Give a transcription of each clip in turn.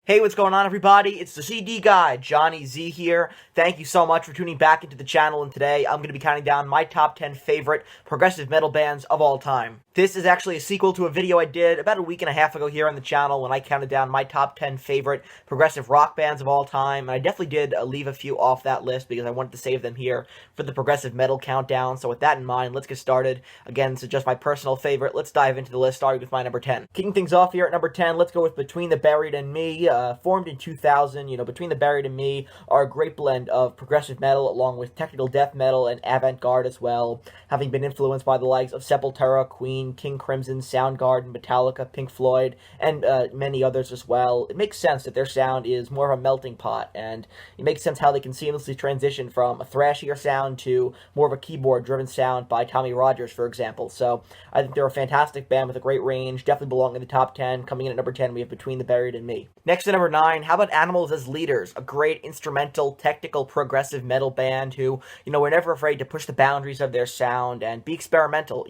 Hey, what's going on, everybody? It's the CD guy, Johnny Z here. Thank you so much for tuning back into the channel, and today I'm going to be counting down my top 10 favorite progressive metal bands of all time. This is actually a sequel to a video I did about a week and a half ago here on the channel when I counted down my top 10 favorite progressive rock bands of all time, and I definitely did leave a few off that list because I wanted to save them here for the progressive metal countdown. So with that in mind, let's get started. Again, this is just my personal favorite. Let's dive into the list, starting with my number 10. Kicking things off here at number 10, let's go with Between the Buried and Me. Formed in 2000, Between the Buried and Me are a great blend of progressive metal along with technical death metal and avant-garde as well, having been influenced by the likes of Sepultura, Queen, King Crimson, Soundgarden, Metallica, Pink Floyd, and many others as well. It makes sense that their sound is more of a melting pot, and it makes sense how they can seamlessly transition from a thrashier sound to more of a keyboard-driven sound by Tommy Rogers, for example. So I think they're a fantastic band with a great range, definitely belong in the top 10. Coming in at number 10, we have Between the Buried and Me. Next to number 9, how about Animals as Leaders? A great instrumental, technical, progressive metal band who, were never afraid to push the boundaries of their sound and be experimental.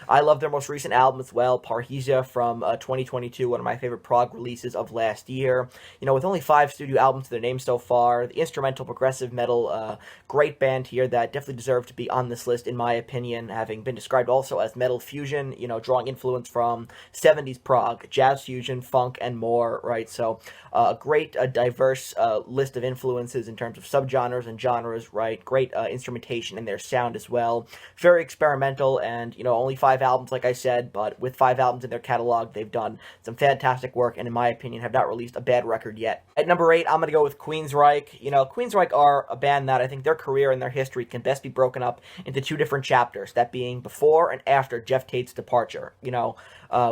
I love their most recent album as well, Parrhesia from 2022, one of my favorite prog releases of last year. With only 5 studio albums to their name so far, the instrumental progressive metal, great band here that definitely deserve to be on this list in my opinion, having been described also as metal fusion, drawing influence from 70s prog, jazz fusion, funk, and more, right? So a great diverse list of influences in terms of subgenres and genres, right? Great instrumentation in their sound as well. Very experimental, and only 5 albums, like I said, but with 5 albums in their catalog, they've done some fantastic work, and in my opinion, have not released a bad record yet. At number 8, I'm going to go with Queensryche. Queensryche are a band that I think their career and their history can best be broken up into 2 different chapters, that being before and after Jeff Tate's departure.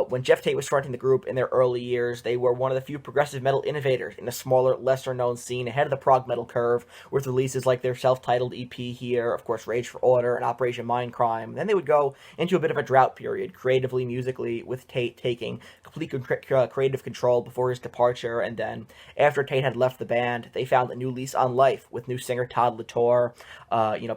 When Jeff Tate was fronting the group in their early years, they were one of the few progressive metal innovators in a smaller, lesser-known scene ahead of the prog metal curve, with releases like their self-titled EP here, of course Rage for Order and Operation Mindcrime. Then they would go into a bit of a drought period, creatively, musically, with Tate taking complete creative control before his departure, and then after Tate had left the band, they found a new lease on life with new singer Todd Latour.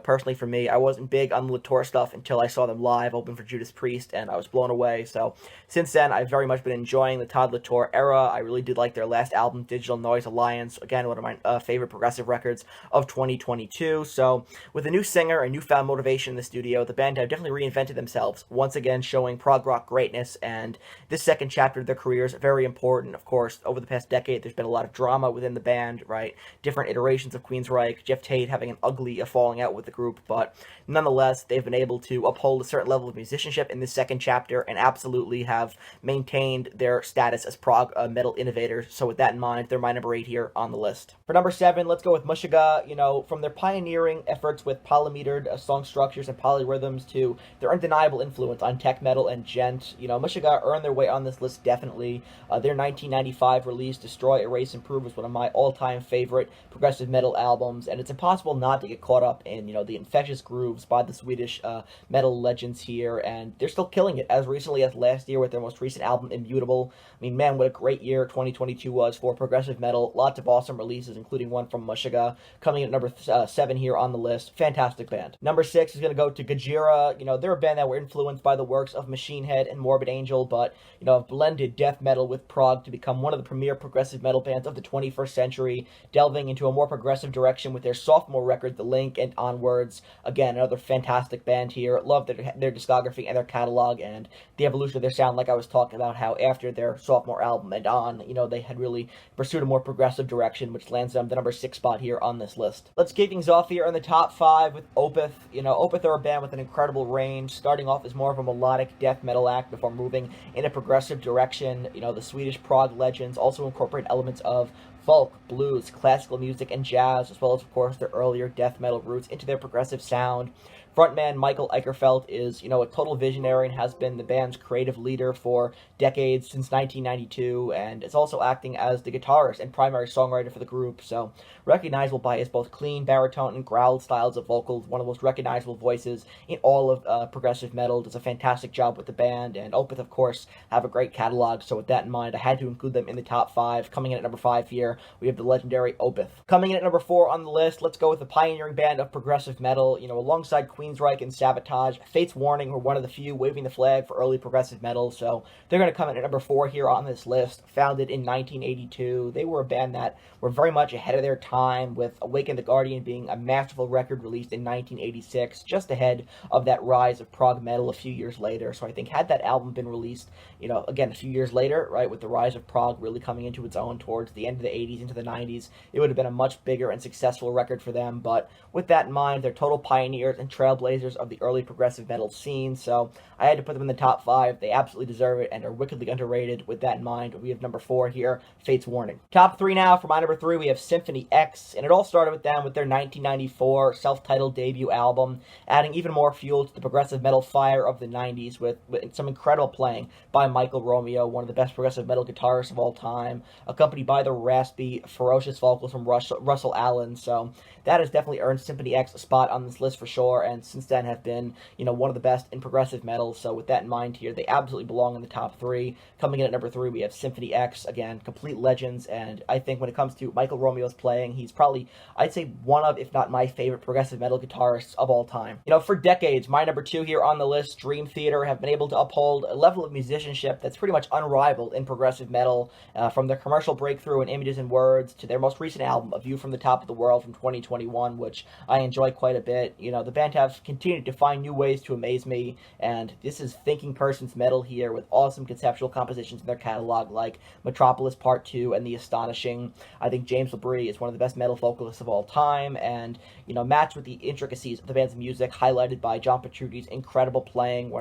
Personally for me, I wasn't big on the Latour stuff until I saw them live open for Judas Priest, and I was blown away. So since then, I've very much been enjoying the Todd Latour era. I really did like their last album, Digital Noise Alliance, again, one of my favorite progressive records of 2022. So with a new singer and newfound motivation in the studio, the band have definitely reinvented themselves, once again showing prog rock greatness, and this second chapter of their career is very important. Of course, over the past decade, there's been a lot of drama within the band, right? Different iterations of Queensryche, Jeff Tate having an ugly falling out with the group, but nonetheless, they've been able to uphold a certain level of musicianship in this second chapter and absolutely have maintained their status as prog metal innovators. So with that in mind, they're my number 8 here on the list. For number 7, let's go with Meshuggah. From their pioneering efforts with polymetered song structures and polyrhythms to their undeniable influence on tech metal and djent, Meshuggah earned their way on this list definitely. Their 1995 release, Destroy, Erase, Improve, was one of my all-time favorite progressive metal albums, and it's impossible not to get caught up in, the infectious grooves by the Swedish metal legends here, and they're still killing it as recently as last year with their most recent album, Immutable. I mean, man, what a great year 2022 was for progressive metal. Lots of awesome releases, including one from Meshuggah, coming in at number 7 here on the list. Fantastic band. Number 6 is going to go to Gojira. They're a band that were influenced by the works of Machine Head and Morbid Angel, but, have blended death metal with prog to become one of the premier progressive metal bands of the 21st century, delving into a more progressive direction with their sophomore record, The Link, and onwards. Again, another fantastic band here. Love their discography and their catalog and the evolution of their sound, like I was talking about, how after their sophomore album and on, they had really pursued a more progressive direction, which lands them the number 6 spot here on this list. Let's kick things off here in the top 5 with Opeth. Opeth are a band with an incredible range, starting off as more of a melodic death metal act before moving in a progressive direction. The Swedish prog legends also incorporate elements of folk, blues, classical music, and jazz, as well as, of course, their earlier death metal roots into their progressive sound. Frontman Michael Eicherfeld is, a total visionary and has been the band's creative leader for decades, since 1992, and is also acting as the guitarist and primary songwriter for the group, so recognizable by his both clean baritone and growled styles of vocals, one of the most recognizable voices in all of progressive metal, does a fantastic job with the band, and Opeth, of course, have a great catalog, so with that in mind, I had to include them in the top 5, coming in at number 5 here. here, we have the legendary Opeth. Coming in at number 4 on the list, let's go with the pioneering band of progressive metal, alongside Queensryche and Sabotage. Fates Warning were one of the few waving the flag for early progressive metal, so they're going to come in at number 4 here on this list. Founded in 1982, they were a band that were very much ahead of their time, with Awaken the Guardian being a masterful record released in 1986, just ahead of that rise of prog metal a few years later. So I think had that album been released, again, a few years later, right, with the rise of prog really coming into its own towards the end of the 80s into the 90s, it would have been a much bigger and successful record for them. But with that in mind, they're total pioneers and trailblazers of the early progressive metal scene, so I had to put them in the top 5. They absolutely deserve it and are wickedly underrated. With that in mind, we have number 4 here, Fates Warning. Top 3 now. For my number 3, we have Symphony X, and it all started with them with their 1994 self-titled debut album, adding even more fuel to the progressive metal fire of the 90s with some incredible playing by Michael Romeo, one of the best progressive metal guitarists of all time, accompanied by the raspy, ferocious vocals from Russell Allen. So that has definitely earned Symphony X a spot on this list for sure, and since then have been, one of the best in progressive metal. So with that in mind here, they absolutely belong in the top 3. Coming in at number 3, we have Symphony X, again, complete legends, and I think when it comes to Michael Romeo's playing, he's probably, I'd say, one of, if not my favorite progressive metal guitarists of all time. For decades, my number 2 here on the list, Dream Theater, have been able to uphold a level of musicianship that's pretty much unrivaled in progressive metal, from their commercial breakthrough in Images and Words to their most recent album, A View from the Top of the World from 2021, which I enjoy quite a bit. The band have continued to find new ways to amaze me, and this is thinking person's metal here with awesome conceptual compositions in their catalog like Metropolis Part 2 and The Astonishing. I think James LaBrie is one of the best metal vocalists of all time, and matched with the intricacies of the band's music, highlighted by John Petrucci's incredible playing,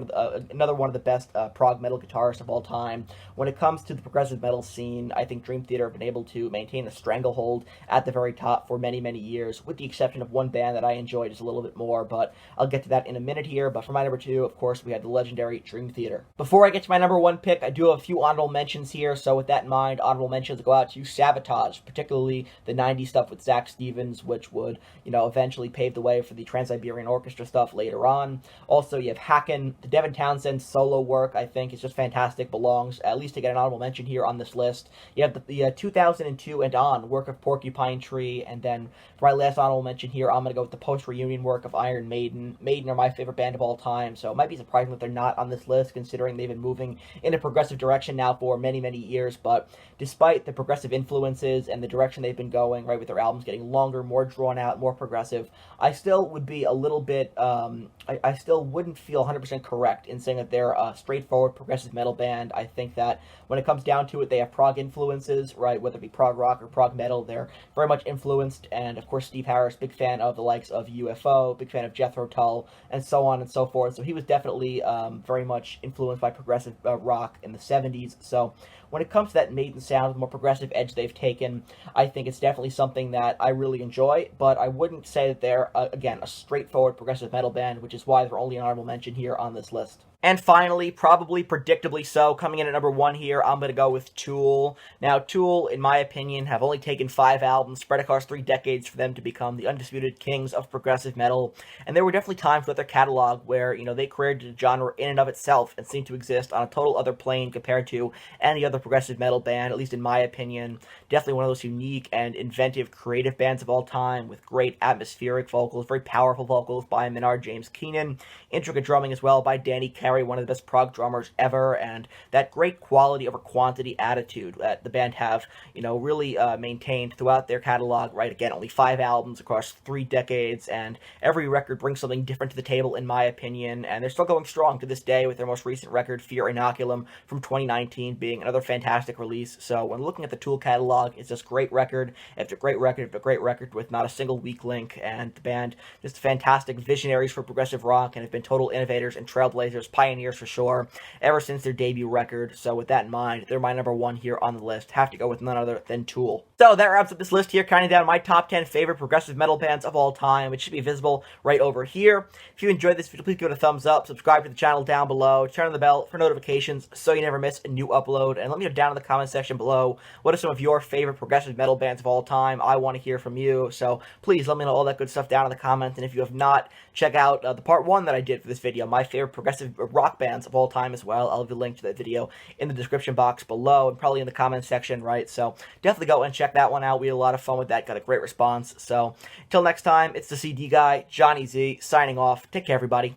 another one of the best prog metal guitarists of all time. When it comes to the progressive metal scene, I think Dream Theater have been able to maintain a stranglehold at the very top for many, many years, with the exception of one band that I enjoy just a little bit more, but I'll get to that in a minute here. But for my number 2, of course, we had the legendary Dream Theater. Before I get to my number 1 pick, I do have a few honorable mentions here, so with that in mind, honorable mentions go out to Sabotage, particularly the 90s stuff with Zach Stevens, which would, eventually pave the way for the Trans-Siberian Orchestra stuff later on. Also, you have Hacken. The Devin Townsend solo work, I think, is just fantastic, belongs at least to get an honorable mention here on this list. You have the 2002 and on work of Porcupine Tree, and then for my last honorable mention here, I'm going to go with the post-reunion work of Iron Maiden. Maiden are my favorite band of all time, so it might be surprising that they're not on this list, considering they've been moving in a progressive direction now for many, many years. But despite the progressive influences and the direction they've been going, right, with their albums getting longer, more drawn out, more progressive, I still would be a little bit, I still wouldn't feel 100% correct in saying that they're a straightforward progressive metal band. I think that when it comes down to it, they have prog influences, right, whether it be prog rock or prog metal, they're very much influenced, and of course Steve Harris, big fan of the likes of UFO, big fan of Jethro Tull, and so on and so forth, so he was definitely very much influenced by progressive rock in the 70s, so when it comes to that Maiden sound, the more progressive edge they've taken, I think it's definitely something that I really enjoy, but I wouldn't say that they're, again, a straightforward progressive metal band, which is why they're only an honorable mention here on this list. And finally, probably predictably so, coming in at number 1 here, I'm going to go with Tool. Now, Tool, in my opinion, have only taken 5 albums, spread across 3 decades for them to become the undisputed kings of progressive metal. And there were definitely times with their catalog where, they created a genre in and of itself and seemed to exist on a total other plane compared to any other progressive metal band, at least in my opinion. Definitely one of those unique and inventive creative bands of all time, with great atmospheric vocals, very powerful vocals by Maynard James Keenan, intricate drumming as well by Danny Carey, one of the best prog drummers ever, and that great quality over quantity attitude that the band have, really maintained throughout their catalog, right? Again, only 5 albums across 3 decades, and every record brings something different to the table, in my opinion, and they're still going strong to this day with their most recent record, Fear Inoculum, from 2019, being another fantastic release. So when looking at the Tool catalog, it's just great record after great record after great record with not a single weak link, and the band just fantastic visionaries for progressive rock and have been total innovators and trailblazers, pioneers for sure, ever since their debut record. So with that in mind, they're my number 1 here on the list. Have to go with none other than Tool. So that wraps up this list here, counting down my top 10 favorite progressive metal bands of all time. It should be visible right over here. If you enjoyed this video, please give it a thumbs up, subscribe to the channel down below, turn on the bell for notifications so you never miss a new upload, and let me know down in the comment section below what are some of your favorite progressive metal bands of all time. I want to hear from you, so please let me know all that good stuff down in the comments, and if you have not, check out the part 1 that I did for this video, my favorite progressive rock bands of all time as well. I'll leave a link to that video in the description box below and probably in the comments section, right? So definitely go and check check that one out. We had a lot of fun with that. Got a great response. So until next time, it's the CD guy, Johnny Z, signing off. Take care, everybody.